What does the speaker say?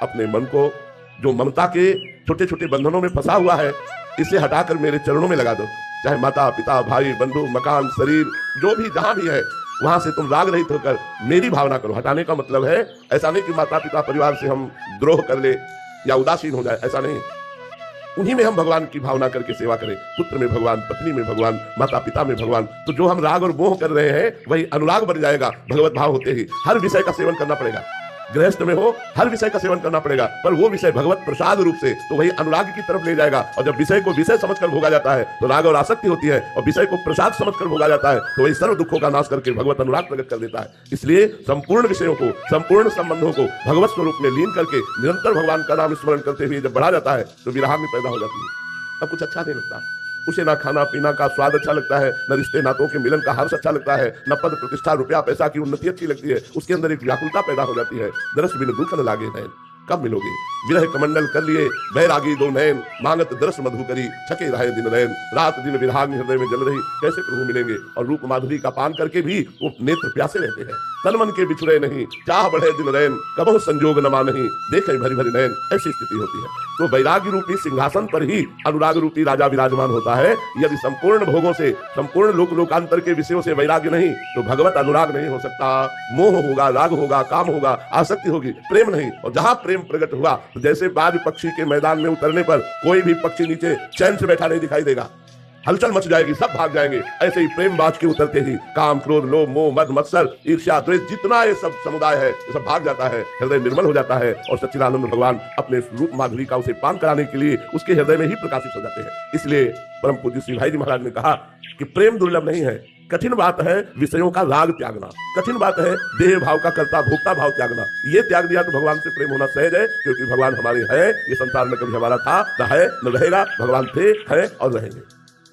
अपने मन को जो ममता के छोटे छोटे बंधनों में फंसा हुआ है, इसे हटाकर मेरे चरणों में लगा दो। चाहे माता पिता भाई बंधु मकान शरीर जो भी जहां भी है, वहां से तुम राग रहित होकर मेरी भावना करो। हटाने का मतलब है ऐसा नहीं कि माता पिता परिवार से हम द्रोह कर ले या उदासीन हो जाए, ऐसा नहीं। उन्हीं में हम भगवान की भावना करके सेवा करें। पुत्र में भगवान, पत्नी में भगवान, माता पिता में भगवान। तो जो हम राग और मोह कर रहे हैं वही अनुराग बन जाएगा। भगवत भाव होते ही हर विषय का सेवन करना पड़ेगा। गृहस्थ में हो हर विषय का सेवन करना पड़ेगा, पर वो विषय भगवत प्रसाद रूप से, तो वही अनुराग की तरफ ले जाएगा। और जब विषय को विषय समझकर भोगा जाता है तो राग और आसक्ति होती है, और विषय को प्रसाद समझकर भोगा जाता है तो वही सर्व दुखों का नाश करके भगवत अनुराग प्रकट कर देता है। इसलिए संपूर्ण विषयों को, संपूर्ण संबंधों को भगवत स्वरूप में लीन करके निरंतर भगवान का नाम स्मरण करते हुए जब बढ़ा जाता है तो विराग पैदा हो जाती है। अब कुछ अच्छा नहीं लगता उसे, ना खाना पीना का स्वाद अच्छा लगता है, न रिश्ते नातों के मिलन का हर्ष अच्छा लगता है, न पद प्रतिष्ठा रुपया पैसा की उन्नति अच्छी लगती है। उसके अंदर एक व्याकुलता पैदा हो जाती है। दरस बिन दुख न लागे नैन, कब मिलोगे? विरह कमंडल कर लिए बैरागी दो नैन, मांगत दरस मधु करी छके रहे दिन नैन। रात दिन विराग हृदय में जल रही, कैसे प्रभु मिलेंगे? और रूप माधुरी का पान करके भी वो नेत्र प्यासे रहते हैं। तन मन के बिछुड़े नहीं, चाह बढ़े दिन रैन, कबहु संजोग नमा नहीं, देखे भरी भरी नैन। ऐसी स्थिति होती है। तो वैराग्य रूपी सिंहासन पर ही अनुराग रूपी राजा विराजमान होता है। यदि संपूर्ण भोगों से, संपूर्ण लोक लोकांतर के विषयों से वैराग्य नहीं तो भगवत अनुराग नहीं हो सकता। मोह होगा, राग होगा, काम होगा, आसक्ति होगी, प्रेम नहीं। और जहां प्रेम प्रकट हुआ तो जैसे बाज पक्षी के मैदान में उतरने पर कोई भी पक्षी नीचे चैन से बैठा नहीं दिखाई देगा, हलचल मच जाएगी, सब भाग जाएंगे। ऐसे ही प्रेम बाज के उतरते ही काम क्रोध लोभ मोह मद मत्सर ईर्ष्या द्वेष जितना ये सब समुदाय है ये सब भाग जाता है। हृदय निर्मल हो जाता है और सच्चिदानंद भगवान अपने रूप माधुरी का उसे पान कराने के लिए उसके हृदय में ही प्रकाशित हो जाते हैं। इसलिए परम पूज्य श्री भाई जी महाराज ने कहा कि प्रेम दुर्लभ नहीं है। कठिन बात है विषयों का राग त्यागना, कठिन बात है देह भाव का कर्ता भोक्ता भाव त्यागना। ये त्याग दिया तो भगवान से प्रेम होना सहज है, क्योंकि भगवान हमारे है। ये संसार में कभी हमारा था न है न रहेगा। भगवान थे, है और रहेंगे।